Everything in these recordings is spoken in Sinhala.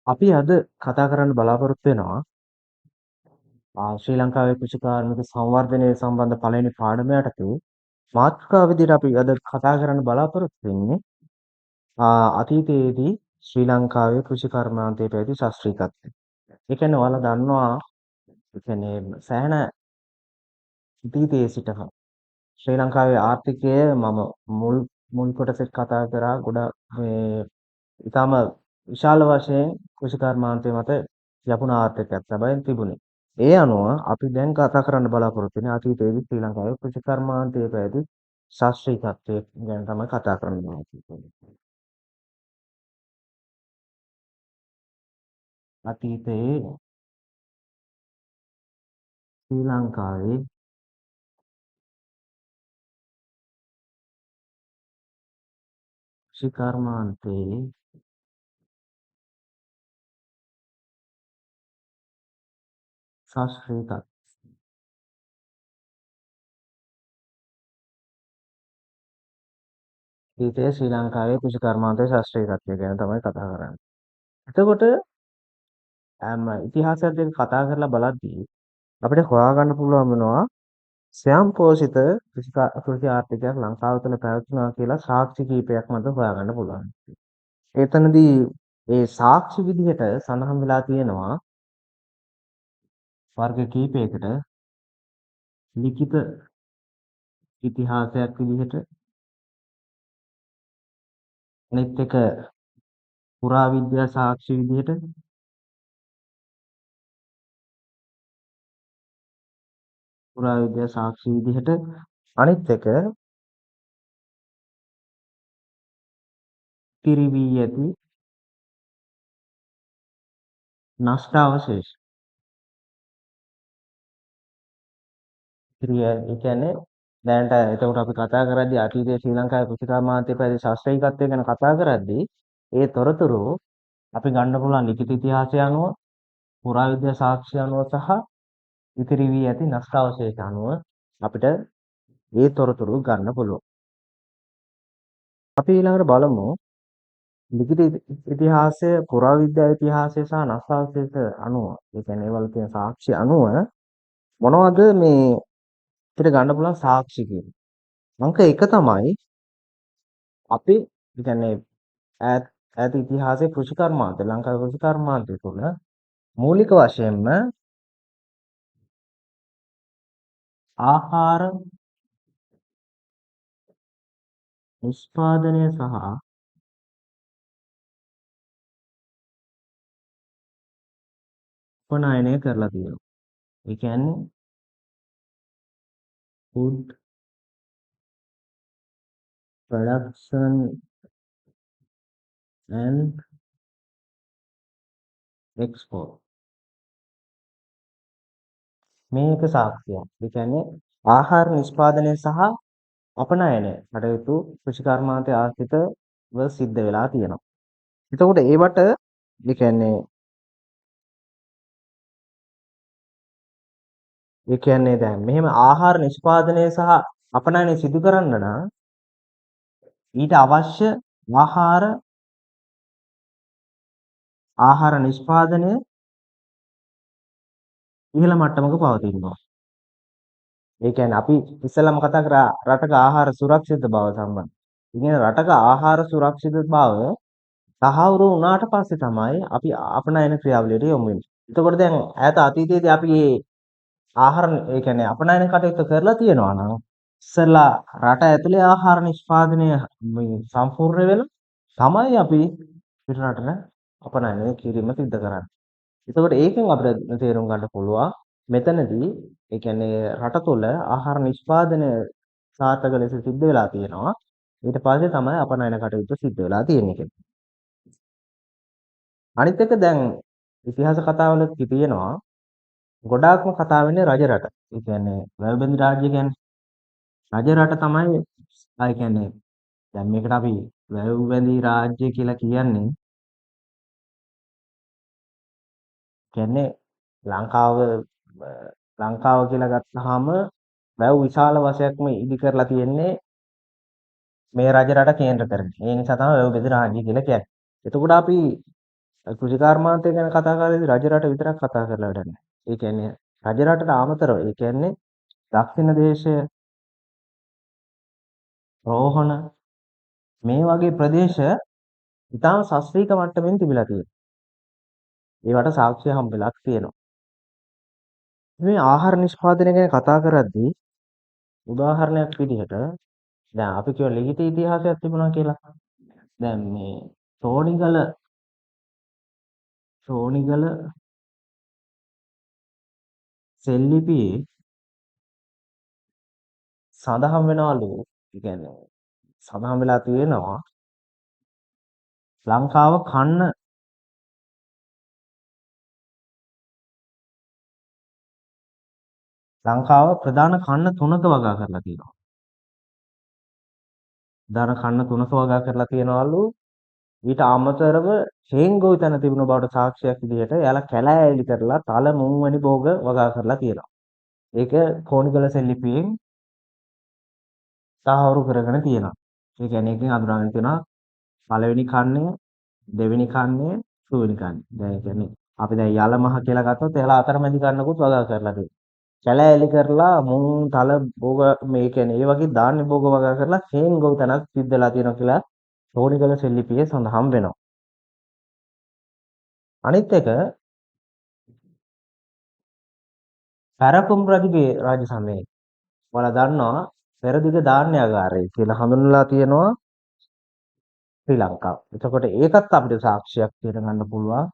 අපි අද කතා කරන්න බලාපොරොත්තු වෙනවා ශ්‍රී ලංකාවේ කෘෂිකාර්මික සංවර්ධනය සම්බන්ධ පළවෙනි පාඩම යටතේ මාතෘකාව විදිහට අපි අද කතා කරන්න බලාපොරොත්තු වෙන්නේ අතීතයේදී ශ්‍රී ලංකාවේ කෘෂි කර්මාන්තයේ පැවති ශාස්ත්‍රීයත්වය. ඒ කියන්නේ ඔයාලා දන්නවා ඒ කියන්නේ සෑහෙන අතීතයේ සිටම ශ්‍රී ලංකාවේ ආර්ථිකය මම මුල් මුල් කොටසෙත් කතා කරා ගොඩක් මේ ඊටම විශාල වශයෙන් කෘෂි කර්මාන්තය මත යපුණ ආර්ථිකයක් තමයි තිබුණේ. ඒ අනුව අපි දැන් කතා කරන්න බලාපොරොත්තු වෙන්නේ අතීතයේදී ශ්‍රී ලංකාවේ කෘෂි කර්මාන්තයේ පැවති ශාස්ත්‍රීය තත්ත්වය ගැන තමයි කතා කරන්න බලාපොරොත්තු වෙන්නේ. අතීතයේ ශ්‍රී ලංකාවේ කෘෂි කර්මාන්තයේ ශාස්ත්‍රීය තත්ත්වය. අතීතයේ ශ්‍රී ලංකාවේ කෘෂි කර්මාන්තයේ ශාස්ත්‍රීය තත්ත්වය ගැන තමයි කතා කරන්නේ. එතකොට ඉතිහාසයත් එක්ක කතා කරලා බලද්දී අපිට හොයාගන්න පුළුවන් වෙනවා ස්වයං පෝෂිත කෘෂි ආර්ථිකයක් ලංකාව තුළ පැවතුණා කියලා සාක්ෂි කිහිපයක් මත හොයාගන්න පුළුවන්. එතනදී ඒ සාක්ෂි විදිහට සඳහන් වෙලා තියෙනවා වර්ග කිහිපයකට ලිඛිත ඉතිහාසයක් විදිහට අනිත් එක පුරාවිද්‍යා සාක්ෂි විදිහට අනිත් එක පිරිවී ඇති නෂ්ට අවශේෂ. ඒ කියන්නේ දැනට එතකොට අපි කතා කරද්දී අතීතයේ ශ්‍රී ලංකාවේ කෘෂි කර්මාන්තයේ පැවති ශාස්ත්‍රීයත්වය ගැන කතා කරද්දී ඒ තොරතුරු අපි ගන්න පුළුවන් ලිඛිත ඉතිහාසය අනුව පුරාවිද්‍යා සාක්ෂි අනුව සහ ඉතිරි වී ඇති නෂ්ට අවශේෂ අනුව අපිට ඒ තොරතුරු ගන්න පුළුවන්. අපි ඊළඟට බලමු ලිඛිත ඉතිහාසය, පුරාවිද්‍යා ඉතිහාසය සහ නෂ්ට අවශේෂ අනුව, ඒ කියන්නේ ඒවල තියෙන සාක්ෂි අනුව මොනවද මේ අපිට ගන්න පුළුවන් සාක්ෂි කියලා. අංක 1 තමයි අපි ඒ කියන්නේ ඈත ඉතිහාසයේ කෘෂි කර්මාන්තය, ලංකාවේ කෘෂි කර්මාන්තය තුළ මූලික වශයෙන්ම ආහාර නිෂ්පාදනය සහ උපනයනය කරලා තියෙනවා. ඒ කියන්නේ food production and export. මේක සාක්ෂියක්. ඒ කියන්නේ ආහාර නිෂ්පාදනය සහ අපනයනය කටයුතු කෘෂි කර්මාන්තය ආශ්‍රිතව සිද්ධ වෙලා තියෙනවා. එතකොට ඒවට ඒ කියන්නේ දැන් මෙහෙම ආහාර නිෂ්පාදනය සහ අපනයනය සිදු කරන්න නම් ඊට අවශ්‍ය ආහාර නිෂ්පාදනය ඉහළ මට්ටමක පවතිනවා. ඒ කියන්නේ අපි ඉස්සෙල්ලාම කතා කරා රටක ආහාර සුරක්ෂිත බව සම්බන්ධ. ඉතින් රටක ආහාර සුරක්ෂිත බව තහවුරු වුණාට පස්සේ තමයි අපි අපනයන ක්‍රියාවලියට යොමු වෙන්නේ. එතකොට දැන් ඈත අතීතයේදී අපි මේ ආහාර ඒ කියන්නේ අපනයන කටයුතු කරලා තියෙනවා නම් ඉස්සෙල්ලා රට ඇතුලේ ආහාර නිෂ්පාදනය සම්පූර්ණ වෙලා තමයි අපි පිටරටට අපනයනය කිරීම සිද්ධ කරන්නේ. එතකොට ඒකෙන් අපිට තේරුම් ගන්න පුළුවන් මෙතනදී ඒ කියන්නේ රට තුළ ආහාර නිෂ්පාදනය සාර්ථක ලෙස සිද්ධ වෙලා තියෙනවා. ඊට පස්සේ තමයි අපනයන කටයුතු සිද්ධ වෙලා තියෙන්නේ කියලා. අනිත් එක දැන් ඉතිහාස කතාවල තියෙනවා ගොඩාක්ම කතා වෙන්නේ රජරට. ඒ කියන්නේ වැව්බැඳි රාජ්‍ය කියන්නේ රජරට තමයි ඒ කියන්නේ දැන් මේකට අපි වැව්බැඳි රාජ්‍ය කියලා කියන්නේ ලංකාව ලංකාව කියලා ගත්තාම වැව් විශාල වශයෙන්ම ඉදි කරලා තියෙන්නේ මේ රජරට කේන්ද්‍ර කරගෙන. ඒ නිසා තමයි වැව්බැඳි රාජ්‍ය කියලා කියන්නේ. එතකොට අපි කෘෂි කර්මාන්තය ගැන කතා කරද්දී රජ රට විතරක් කතා කරලා වැඩක් නැහැ. ඒ කියන්නේ රජ රටට අමතරව ඒ කියන්නේ දක්ෂිණ දේශය, රෝහණ මේ වගේ ප්‍රදේශ ඉතාම ශාස්ත්‍රීය මට්ටමින් තිබිලා තියෙනවා. ඒවට සාක්ෂි හම්බෙලක් තියෙනවා. මේ ආහාර නිෂ්පාදනය ගැන කතා කරද්දී උදාහරණයක් විදිහට දැන් අපි කියව ලිඛිත ඉතිහාසයක් තිබුණා කියලා. දැන් මේ ශෝනිගල සෙල්ලිපියේ සඳහන් වෙනවලු. ඒ කියන්නේ සඳහන් වෙලා තියෙනවා ලංකාව ප්‍රධාන කන්න තුනක වගා කරලා තියෙනවා. ප්‍රධාන කන්න තුනක වගා කරලා තියෙනවලු. ඊට අමතරව හේන්ගොවි තැන තිබුණ බවට සාක්ෂියක් විදිහට එයාලා කැලෑලි කරලා තල මුං වැනි භෝග වගා කරලා තියෙනවා. ඒක කෝණිගල සෙල්ලිපියෙන් තහවුරු කරගෙන තියෙනවා. ඒ කියන්නේ එකකින් අඳුරගෙන තියෙනවා පළවෙනි කන්නේ, දෙවෙනි කන්නේ, තුන්වෙනි කන්නේ. දැන් ඒ කියන්නේ අපි දැන් යලමහ කියලා ගත්තොත් එයාලා අතරමැදි කන්නකුත් වගා කරලා තියෙනවා. කැලෑලි කරලා මුං තල භෝග මේ කියන්නේ ඒ වගේ ධාන්‍ය භෝග වගා කරලා හේන්ගොවි තැනක් සිද්ධලා තියෙනවා කියලා කෝණිගල සෙල්ලිපියේ සඳහන් වෙනවා. අනිත් එක පැරකුම් රජුගේ රාජ සමයේ ඔයාලා දන්නවා පෙරදිග ධාන්‍යාගාරය කියලා හඳුන්වලා තියෙනවා ශ්‍රී ලංකාව. එතකොට ඒකත් අපිට සාක්ෂියක් තියන ගන්න පුළුවන්.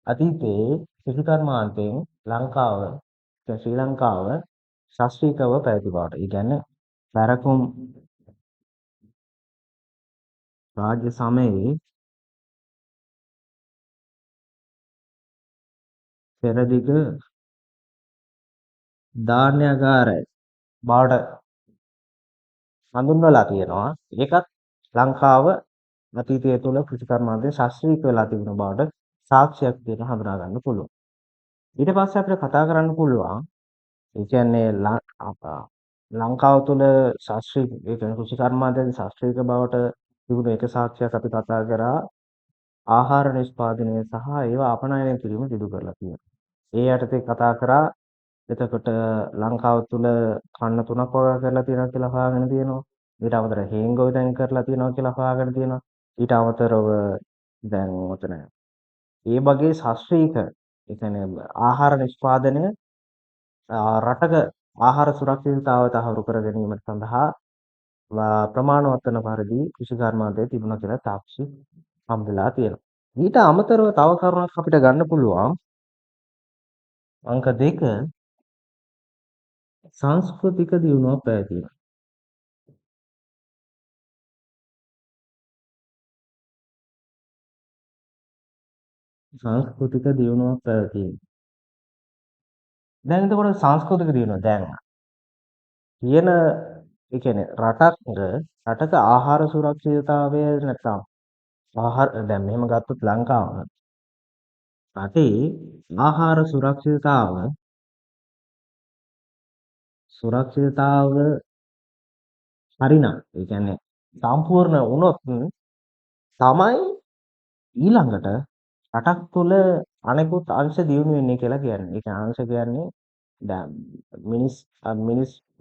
අතීතයේ කෘෂි කර්මාන්තයෙන් ලංකාව ශ්‍රී ලංකාව ශාස්ත්‍රීයව පැවති බවට. ඒ කියන්නේ පැරකුම් රාජ්‍ය සමයේ පෙරදිග ධාන්‍යාගාරය බවට හඳුන්වලා තියෙනවා. ඒකත් ලංකාව අතීතය තුළ කෘෂි කර්මාන්තයේ ශාස්ත්‍රීය වෙලා තිබුණ බවට සාක්ෂියක් විදිහට හඳුනා ගන්න පුළුවන්. ඊට පස්සේ අපිට කතා කරන්න පුළුවන් ඒ කියන්නේ ලංකාව තුළ ශාස්ත්‍රීය ඒ කියන්නේ කෘෂි කර්මාන්තයේ ශාස්ත්‍රීය බවට තිබුණ එක සාක්ෂියක් අපි කතා කරා ආහාර නිෂ්පාදනය සහ ඒවා අපනයනය කිරීම සිදු කරලා තියෙනවා. ඒ යටතේ කතා කරා එතකොට ලංකාව තුළ කන්න තුනක් වගා කරලා තියෙනවා කියලා හොයාගෙන තියෙනවා. ඊට අමතරව හේන්ගොවි දැන් කරලා තියෙනවා කියලා හොයාගෙන තියෙනවා. ඊට අමතරව දැන් ඔතන ඒ වගේ ශාස්ත්‍රීය ඒ කියන්නේ ආහාර නිෂ්පාදනය රටක ආහාර සුරක්ෂිතතාවය තහවුරු කර ගැනීම සඳහා ප්‍රමාණවත් වන පරිදි කෘෂි කර්මාන්තයේ තිබුණා කියලා සාක්ෂි හම්බෙලා තියෙනවා. ඊට අමතරව තව කරුණක් අපිට ගන්න පුළුවන් අංක 2 සංස්කෘතික දියුණුවක් පැවතීම. සංස්කෘතික දියුණුවක් පැවතීම. දැන් එතකොට සංස්කෘතික දියුණුව දැන් කියන ඒ කියන්නේ රටක ආහාර සුරක්ෂිතතාවය නැත්නම් ආහාර දැන් මෙහෙම ගත්තොත් ලංකාව රටේ ආහාර සුරක්ෂිතතාව හරිනම් ඒ කියන්නේ සම්පූර්ණ වුණොත් තමයි ඊළඟට රටක් තුළ අනෙකුත් අංශ දියුණු වෙන්නේ කියලා කියන්නේ. ඒ කියන්නේ අංශ කියන්නේ දැන්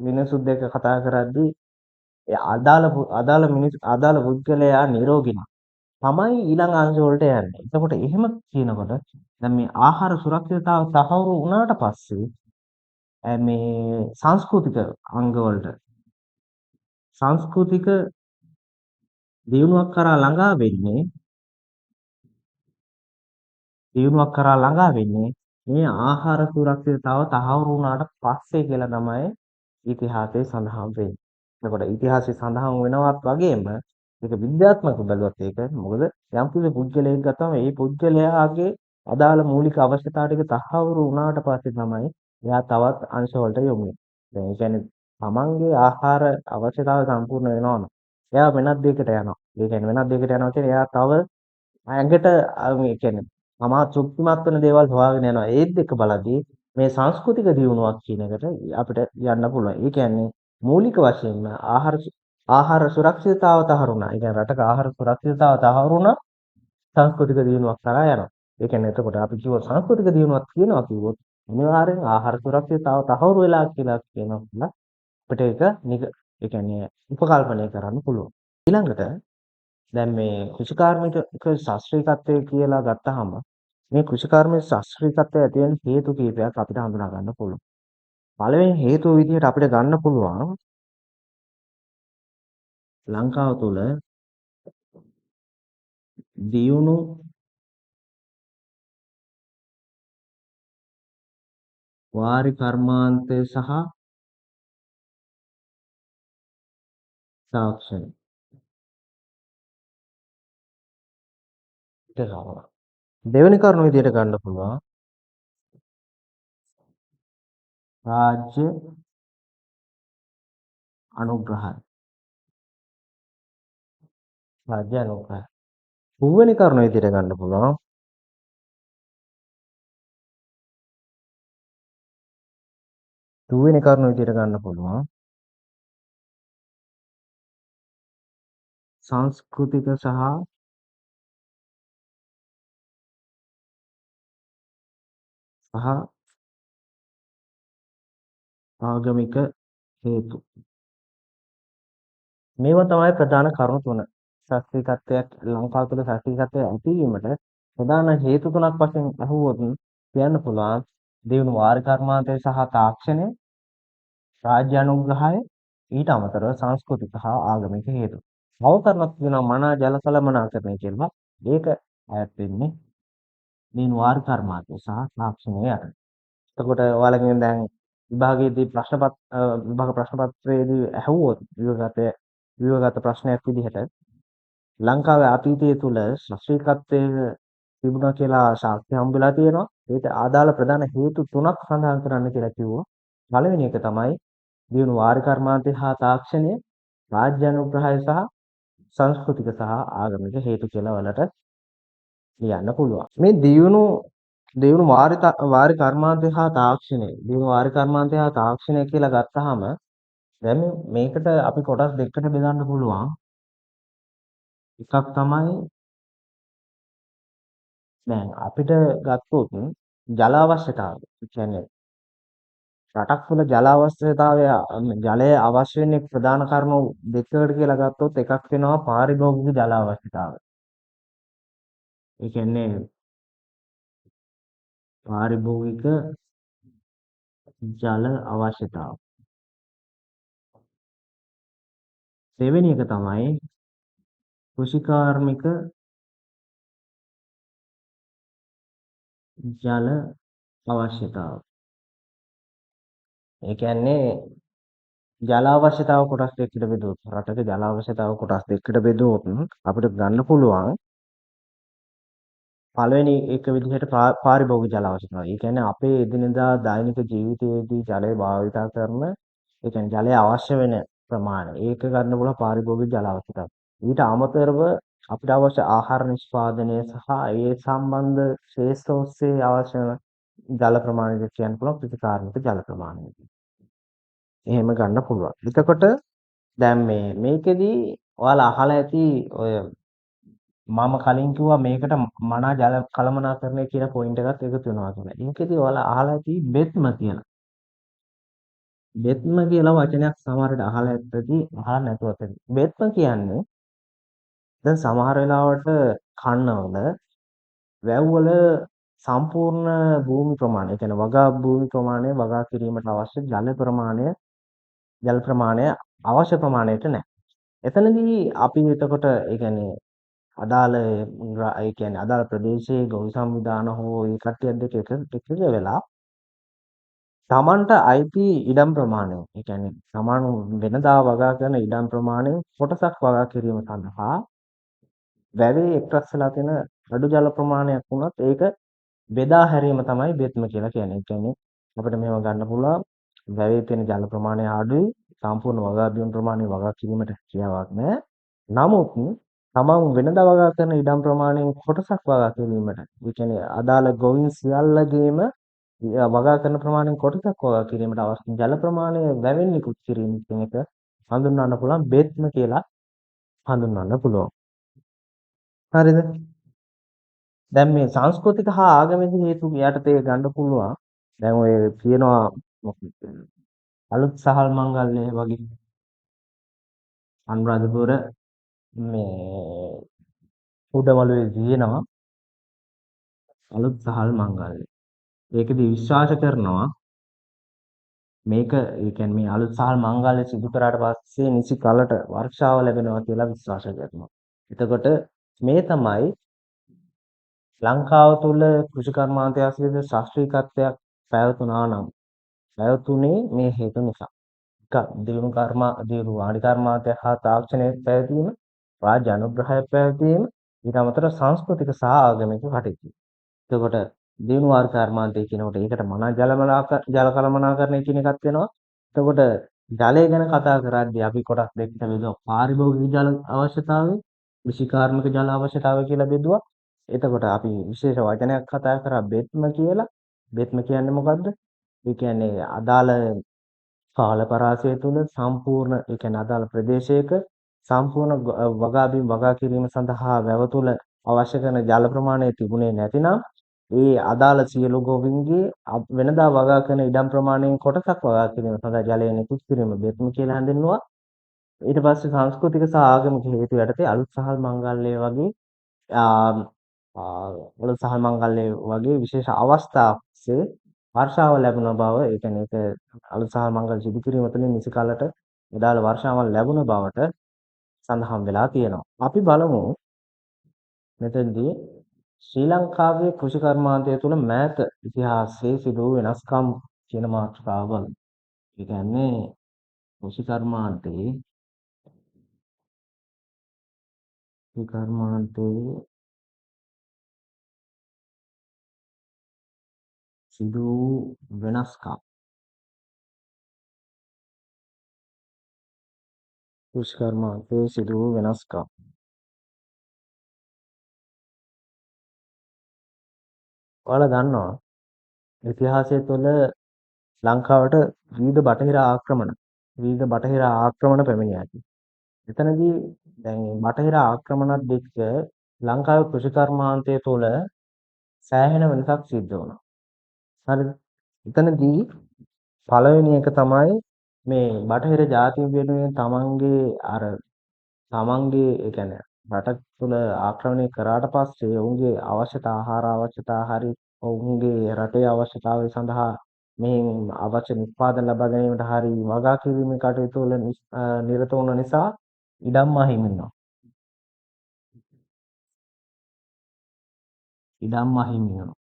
මිනිස්සුත් එක්ක කතා කරද්දී ඒ අදාළ පුද්ගලයා නිරෝගී නම් තමයි ඊළඟ අංශ වලට යන්නේ. එතකොට එහෙම කියනකොට දැන් මේ ආහාර සුරක්ෂිතතාව තහවුරු වුණාට පස්සේ මේ සංස්කෘතික අංග වලට සංස්කෘතික දියුණුවක් කරා ළඟා වෙන්නේ මේ ආහාර සුරක්ෂිතතාව තහවුරු වුණාට පස්සේ කියලා තමයි ඉතිහාසයේ සඳහන් වෙන්නේ. එතකොට ඉතිහාසයේ සඳහන් වෙනවත් වගේම ඒක විද්‍යාත්මකව බැලුවත් ඒක මොකද යම් කිසි පුද්ගලයෙක් ගත්තම ඒ පුද්ගලයාගේ අදාළ මූලික අවශ්‍යතා ටික තහවුරු වුණාට පස්සේ තමයි එයා තවත් අංශ වලට යොමු වෙන්නේ. දැන් ඒ කියන්නේ තමන්ගේ ආහාර අවශ්‍යතාව සම්පූර්ණ වෙනවා නම් එයා වෙනත් දෙයකට යනවා. ඒ කියන්නේ වෙනත් දෙයකට යනවා කියන්නේ එයා තව ඇඟට ඒ කියන්නේ තමා තෘප්තිමත් වෙන දේවල් හොයාගෙන යනවා. ඒත් එක්ක බලද්දී මේ සංස්කෘතික දියුණුවක් කියන එකට අපිට යන්න පුළුවන්. ඒ කියන්නේ මූලික වශයෙන්ම ආහාර සුරක්ෂිතතාව තහවුරු වුණා. ඒ කියන්නේ රටක ආහාර සුරක්ෂිතතාව තහවුරු වුණා. සංස්කෘතික දියුණුවක් කරා යනවා. ඒ කියන්නේ එතකොට අපි කිව්වොත් සංස්කෘතික දියුණුවක් කියනවා කිව්වොත් අනිවාර්යෙන් ආහාර සුරක්ෂිතතාව තහවුරු වෙලා කියලා කියනවා කියලා අපිට ඒ කියන්නේ උපකල්පනය කරන්න පුළුවන්. ඊළඟට දැන් මේ කෘෂිකාර්මික ශාස්ත්‍රීයත්වය කියලා ගත්තාම මේ කෘෂිකාර්මික ශාස්ත්‍රීයත්වය ඇති වෙන හේතු කීපයක් අපිට හඳුනා ගන්න පුළුවන්. පළවෙනි හේතුව විදිහට අපිට ගන්න පුළුවන් ලංකාව තුළ දියුණු වාරි කර්මාන්තය සහ තාක්ෂණය. දෙවෙනි කරුණ විදිහට ගන්න පුළුවන් රාජ්‍ය අනුග්‍රහය. රාජ්‍ය අනුග්‍රහය. තුන්වෙනි කරුණ විදිහට ගන්න පුළුවන් සංස්කෘතික සහ ආගමික හේතු. මේවා තමයි ප්‍රධාන කරුණු තුන. ශාස්ත්‍රීයත්වයක් ලංකාව තුළ ශාස්ත්‍රීයත්වය ඇතිවීමට ප්‍රධාන හේතු තුනක් වශයෙන් අහුවොත් කියන්න පුළුවන් දියුණු වාරි කර්මාන්තය සහ තාක්ෂණය, රාජ්‍ය අනුග්‍රහය, ඊට අමතරව සංස්කෘතික හා ආගමික හේතු. තව කරුණක් තියෙනවා මනා ජල කළමනාකරණය කියලා. ඒක අයත් වෙන්නේ දියුණු වාරි කර්මාන්තය සහ තාක්ෂණය යට. එතකොට ඔයාලගෙන් දැන් විභාගයේදී විභාග ප්‍රශ්න පත්‍රයේදී ඇහුවොත් ව්‍යුහගත ප්‍රශ්නයක් විදිහට ලංකාවේ අතීතය තුළ ශාස්ත්‍රීයත්වයේ තිබුණා කියලා සාක්ෂි හම්බෙලා තියෙනවා. ඒකට ආදාළ ප්‍රධාන හේතු තුනක් සඳහන් කරන්න කියලා කිව්වා. පළවෙනි එක තමයි දියුණු වාරි කර්මාන්තය හා තාක්ෂණය, රාජ්‍ය අනුග්‍රහය සහ සංස්කෘතික සහ ආගමික හේතු කියලා වලට ලියන්න පුළුවන්. මේ දියුණු වාරි කර්මාන්තය හා තාක්ෂණය කියලා ගත්තාම දැන් මේකට අපි කොටස් දෙකකට බෙදන්න පුළුවන්. එකක් තමයි දැන් අපිට ගත්තොත් ජල අවශ්‍යතාවය. ඒ කියන්නේ රටක් තුළ ජලය අවශ්‍ය වෙන්නේ ප්‍රධාන කරුණු දෙකකට කියලා ගත්තොත් එකක් වෙනවා පාරිභෝගික ජල අවශ්‍යතාවය. ඒ කියන්නේ පාරිභෝගික ජල අවශ්‍යතාව. දෙවෙනි එක තමයි කෘෂිකාර්මික ජල අවශ්‍යතාව. ඒ කියන්නේ ජල අවශ්‍යතාව කොටස් දෙකකට බෙදුවොත් රටක ජල අවශ්‍යතාව කොටස් දෙකකට බෙදුවොත් අපිට ගන්න පුළුවන් පළවෙනි එක විදිහට පාරිභෝගික ජල අවශ්‍යතාවය. ඒ කියන්නේ අපේ එදිනෙදා දෛනික ජීවිතයේදී ජලය භාවිතා කරන ඒ කියන්නේ ජලය අවශ්‍ය වෙන ප්‍රමාණය. ඒක ගන්න පුළුවන් පාරිභෝගික ජල අවශ්‍යතාවය. ඊට අමතරව අපිට අවශ්‍ය ආහාර නිෂ්පාදනය සහ ඒ සම්බන්ධ ශේෂ්ඨ ඔස්සේ අවශ්‍ය ජල ප්‍රමාණය කියන්න පුළුවන් කෘෂිකාර්මික ජල ප්‍රමාණය. එහෙම ගන්න පුළුවන්. එතකොට දැන් මේකෙදි ඔයාලා අහලා ඇති ඔය මම කලින් කිව්වා මේකට මනා ජල කළමනාකරණය කියන පොයින්ට් එකත් එකතු වෙනවා කියලා. ඒකෙදි ඔයාලා අහලා ඇති බෙත්ම කියලා. බෙත්ම කියලා වචනයක් සමහර විට අහලා ඇත්තදී අහලා නැතුවත් ඇති. බෙත්ම කියන්නේ දැන් සමහර වෙලාවට කන්නවල වැව්වල සම්පූර්ණ භූමි ප්‍රමාණය, ඒ කියන්නේ වගා භූමි ප්‍රමාණය වගා කිරීමට අවශ්‍ය ජල ප්‍රමාණය අවශ්‍ය ප්‍රමාණයට නැහැ. එතනදී අපි එතකොට ඒ කියන්නේ අදාළ ප්‍රදේශයේ ගොවි සංවිධාන හෝ ඒ කට්ටියක් දෙක එකතු වෙලා තමන්ට අයිති ඉඩම් ප්‍රමාණය, ඒ කියන්නේ තමන් වෙනදා වගා කරන ඉඩම් ප්‍රමාණයෙන් කොටසක් වගා කිරීම සඳහා වැවේ එක්රැස් වෙලා තියෙන අඩු ජල ප්‍රමාණයක් වුණත් ඒක බෙදා හැරීම තමයි බෙත්ම කියලා කියන්නේ. ඒ කියන්නේ අපිට මේව ගන්න පුළුවන් වැවේ තියෙන ජල ප්‍රමාණය අඩුයි, සම්පූර්ණ වගා බිම් ප්‍රමාණය වගා කිරීමට හැකියාවක් නැහැ. නමුත් තමන් වෙනදා වගා කරන ඉඩම් ප්‍රමාණයෙන් කොටසක් වගා කිරීමට, ඒ කියන්නේ අදාළ ගොවීන් සියල්ලගේම වගා කරන ප්‍රමාණයෙන් කොටසක් වගා කිරීමට අවශ්‍ය ජල ප්‍රමාණය වැවෙන් නිකුත් කිරීම කියන එක හඳුන්වන්න පුළුවන් බෙත්ම කියලා හඳුන්වන්න පුළුවන්. හරිද? දැන් මේ සංස්කෘතික හා ආගමික හේතු යටතේ ගන්න පුළුවන්. දැන් ඔය කියනවා මොකක්ද අලුත් සහල් මංගල්‍ය වගේ අනුරාධපුර මේ උඩමළුවේ තියෙනවා අලුත් සහල් මංගල්‍ය. ඒකෙදි විශ්වාස කරනවා මේක ඒ කියන්නේ මේ අලුත් සහල් මංගල්‍ය සිදු කරාට පස්සේ නිසි කලට වර්ෂාව ලැබෙනවා කියලා විශ්වාස කරනවා. එතකොට මේ තමයි ලංකාව තුළ කෘෂි කර්මාන්තය ශාස්ත්‍රීයත්වයක් පැවතුනා නම් පැවතුනේ මේ හේතු නිසා. එක දියුණු වාණි කර්මාන්තය හා තාක්ෂණයේ පැවතීම, රාජ්‍ය අනුග්‍රහය පැවතීම, ඊට අමතරව සංස්කෘතික සහ ආගමික කටයුතු. එතකොට දියුණු වාණි කර්මාන්තය කියනකොට ඒකට මනා ජල කළමනාකරණය කියන එකක් වෙනවා. එතකොට ජලය ගැන කතා කරද්දී අපි කොටස් දෙකකට බෙදුවා. පාරිභෝගික ජල අවශ්‍යතාවය, කෘෂි කාර්මික ජල අවශ්‍යතාවය කියලා බෙදුවා. එතකොට අපි විශේෂ වචනයක් කතා කරා බෙත්ම කියලා. බෙත්ම කියන්නේ මොකද්ද? ඒ කියන්නේ අදාළ කාල පරාසය තුළ සම්පූර්ණ ඒ කියන්නේ අදාළ ප්‍රදේශයක සම්පූර්ණ වගා බිම් වගා කිරීම සඳහා වැව තුළ අවශ්‍ය කරන ජල ප්‍රමාණය තිබුණේ නැතිනම් ඒ අදාළ සියලු ගොවීන්ගේ වෙනදා වගා කරන ඉඩම් ප්‍රමාණයෙන් කොටසක් වගා කිරීම සඳහා ජලය නිකුත් කිරීම බෙත්ම කියලා හඳුන්වනවා. ඊට පස්සේ සංස්කෘතික සහ ආගමික හේතු යටතේ අලුත් සහල් මංගල්‍ය වගේ අලුත් සහල් මංගල්‍ය වගේ විශේෂ අවස්ථාවකසේ වර්ෂාව ලැබුණ බව ඒ කියන්නේ ඒක අලුත් සහල් මංගල්‍ය සිදු කිරීම තුළින් නිසි කාලට අදාළ වර්ෂාවන් ලැබුණ බවට සඳහන් වෙලා තියෙනවා. අපි බලමු මෙතෙන්දී ශ්‍රී ලංකාවේ කෘෂි කර්මාන්තය තුළ මෑත ඉතිහාසයේ සිදු වූ වෙනස්කම් කියන මාතෘකාව බලමු. ඒ කියන්නේ කෘෂි කර්මාන්තයේ සිදු වූ වෙනස්කම්. කෘෂි කර්මාන්තයේ සිදු වූ වෙනස්කම්. ඔයාලා දන්නවා ඉතිහාසය තුළ ලංකාවට විවිධ බටහිර ආක්‍රමණ පැමිණියා ඇති. එතනදී දැන් බටහිර ආක්‍රමණත් එක්ක ලංකාවේ කෘෂි කර්මාන්තය තුළ සෑහෙන වෙනසක් සිද්ධ වුණා. හරිද? එතනදී පළවෙනි එක තමයි මේ බටහිර ජාතීන් වෙනුවෙන් තමන්ගේ ඒ කියන්නේ රට තුළ ආක්‍රමණය කරාට පස්සේ ඔවුන්ගේ ආහාර අවශ්‍යතා හරි ඔවුන්ගේ රටේ අවශ්‍යතාවය සඳහා මෙයින් අවශ්‍ය නිෂ්පාදන ලබා ගැනීමට හරි වගා කිරීමේ කටයුතු වල නිරත වුණ නිසා ඉඩම් අහිමි වෙනවා. ඉඩම් අහිමි වෙනවා.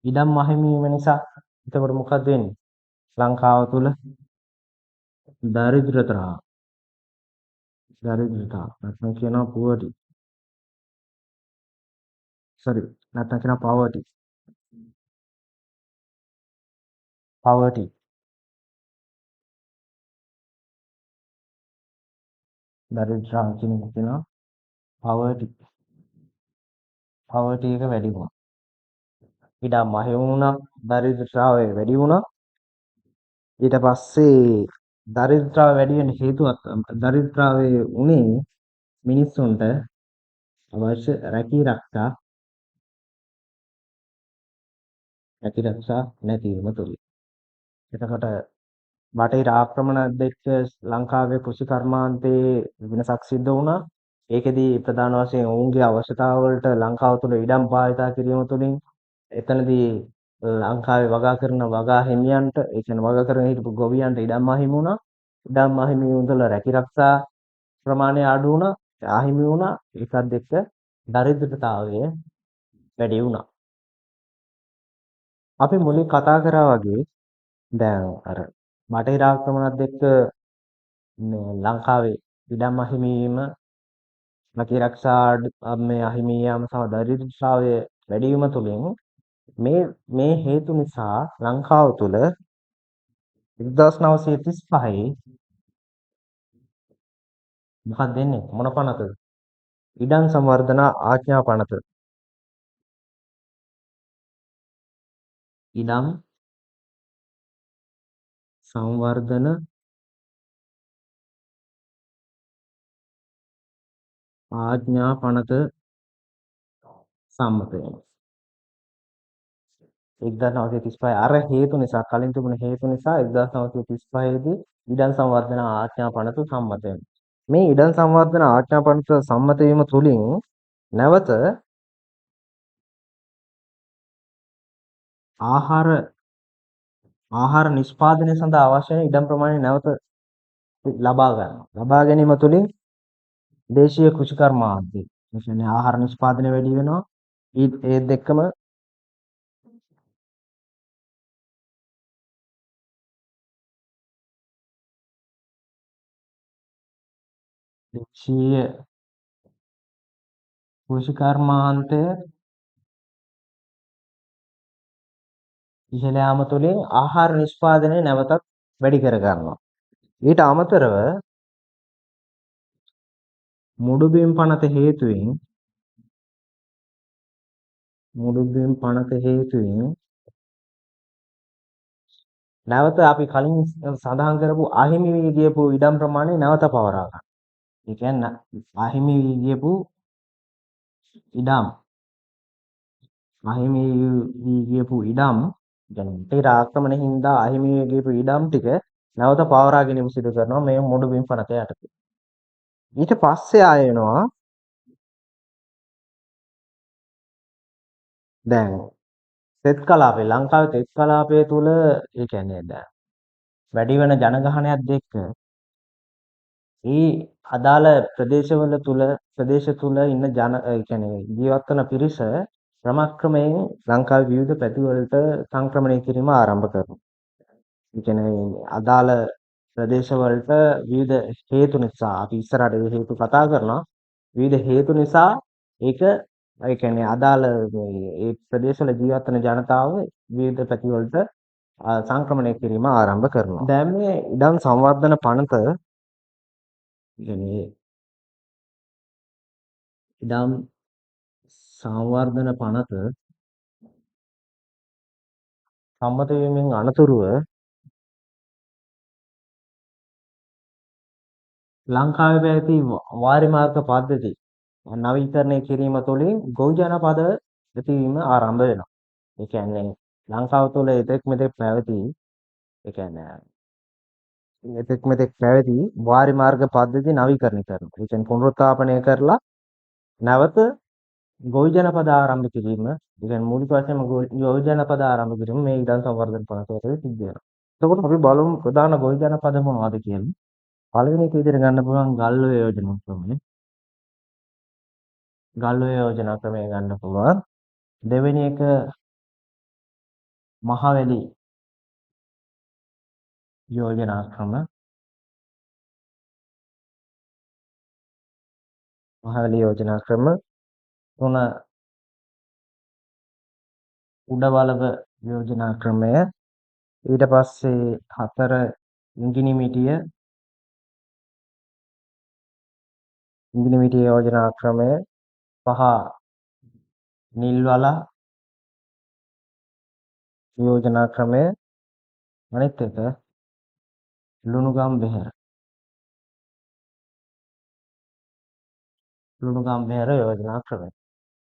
ඉඩම් අහිමි වීම නිසා එතකොට මොකද වෙන්නේ? ලංකාව තුළ දරිද්‍රතාව නැත්නම් කියනවා poverty. නැත්නම් කියනවා poverty. දරිද්‍රතාව කියන එක කියනවා poverty. poverty එක වැඩි වුණා. ඉඩම් අහිමි වුණා, දරිද්‍රතාවය වැඩි වුණා. ඊට පස්සේ දරිද්‍රතාව වැඩි වෙන්න හේතුවක් දරිද්‍රතාවයේ උනේ මිනිස්සුන්ට අවශ්‍ය රැකී රැකී රක්ෂා නැතිවීම තුලින්. එතකොට බටහිර ආක්‍රමණත් එක්ක ලංකාවේ කෘෂි කර්මාන්තයේ වෙනසක් සිද්ධ වුණා. ඒකෙදී ප්‍රධාන වශයෙන් ඔවුන්ගේ අවශ්‍යතාව වලට ලංකාව තුළ ඉඩම් භාවිතා කිරීම තුළින් එතනදී ලංකාවේ වගා කරන වගා හිමියන්ට ඒ කියන්නේ වගා කරගෙන හිටපු ගොවියන්ට ඉඩම් අහිමි වුණා. ඉඩම් අහිමි වීම තුළ රැකී ප්‍රමාණය අඩු වුණා, අහිමි වුණා. ඒකත් එක්ක දරිද්‍රතාවය වැඩි වුණා. අපි මුලින් කතා කරා වගේ දැන් අර බටහිර ආක්‍රමණත් එක්ක ලංකාවේ ඉඩම් අහිමි වීම, රැකී අහිමි යාම සහ දරිද්‍රතාවය වැඩි වීම තුළින් මේ හේතු නිසා ලංකාව තුළ 1935 මොකක්ද දෙන්නේ? මොන පනතද? ඉඩම් සංවර්ධන ආඥා පනත. ඉඩම් සංවර්ධන ආඥා පනත සම්මතය. 1935 අර හේතු නිසා කලින් තිබුණ හේතු නිසා 1935 දී ඉඩම් සංවර්ධන ආඥා පනත සම්මත වෙනවා. මේ ඉඩම් සංවර්ධන ආඥා පනත සම්මත වීම තුලින් නැවත ආහාර ආහාර නිෂ්පාදනය සඳහා අවශ්‍ය වෙන ඉඩම් ප්‍රමාණය නැවත ලබා ගන්නවා. ලබා ගැනීම තුළින් දේශීය කෘෂිකර්මාන්තය ඒ කියන්නේ ආහාර නිෂ්පාදනය වැඩි වෙනවා. ඒත් එක්කම දේශීය කෘෂිකර්මාන්තය ඉහළ යාම තුළින් ආහාර නිෂ්පාදනය නැවතත් වැඩි කර ගන්නවා. ඊට අමතරව මුඩුබිම් පනත හේතුවෙන් නැවත අපි කලින් සඳහන් කරපු අහිමි වී ගියපු ඉඩම් ප්‍රමාණය නැවත පවරා ගන්න. ඒ කියන්නේ අහිමි වී ගියපු ඉඩම් අහිමි වී ගියපු ඉඩම් ජනතේ ආක්‍රමණය හින්දා අහිමි වී ගියපු ඉඩම් ටික නැවත පවරා ගැනීම සිදු කරනවා මේ මුඩුබිම් පනත යටතේ. ඊට පස්සේ ආය වෙනවා දැන් තෙත් කලාපේ ලංකාවේ තෙත් කලාපය තුල ඒ කියන්නේ දැන් වැඩි වෙන ජනගහනයත් එක්ක ඒ අදාළ ප්‍රදේශ තුල ඉන්න ඒ කියන්නේ ජීවත් වෙන පිරිස ක්‍රමක්‍රමයෙන් ලංකාවේ විවිධ පැතිවලට සංක්‍රමණය කිරීම ආරම්භ කරනවා. ඒ කියන්නේ අදාළ ප්‍රදේශවලට විවිධ හේතු නිසා අපි ඉස්සරහට ඒ හේතු කතා කරනවා. විවිධ හේතු නිසා ඒක ඒ කියන්නේ අදාළ ඒ ප්‍රදේශවල ජීවත් වෙන ජනතාව විවිධ පැතිවලට සංක්‍රමණය කිරීම ආරම්භ කරනවා. දැන් මේ ඉඩම් සංවර්ධන පනත කියන්නේ ඉඩම් සංවර්ධන පනත සම්මත වීමෙන් අනතුරුව ලංකාවේ පැවති වාරි මාර්ග පද්ධති නවීකරණය කිරීම තුළින් ගොවි ජනපද ඇතිවීම ආරම්භ වෙනවා. ඒ කියන්නේ ලංකාව තුළ එතෙක් මෙතෙක් පැවති ඒ කියන්නේ එතෙක් මෙතෙක් පැවති වාරි මාර්ග පද්ධති නවීකරණය කරනවා. ඒ කියන්නේ පුනරුත්ථාපනය කරලා නැවත ගොවි ජනපද ආරම්භ කිරීම, ඒ කියන්නේ මූලික වශයෙන්ම ගොවි ජනපද ආරම්භ කිරීම මේ ඉඩම් සංවර්ධන පනතේ සිද්ධ වෙනවා. එතකොට අපි බලමු ප්‍රධාන ගොවි ජනපද මොනවද කියලා. පළවෙනි එක විදිහට ගන්න පුළුවන් ගල්ඔය යෝජනා ක්‍රමය. ගල්ඔය යෝජනා ක්‍රමය ගන්න පුළුවන්. දෙවෙනි එක මහවැලි යෝජනා ක්‍රම. මහවැලි යෝජනා ක්‍රම. තුන උඩවලව යෝජනා ක්‍රමය. ඊට පස්සේ 4 ඉඟිණිමිටිය යෝජනා ක්‍රමය. 5 නිල්වල යෝජනා ක්‍රමය. අනිත් එක ලුණුගම් වෙහෙර යෝජනා ක්‍රමය.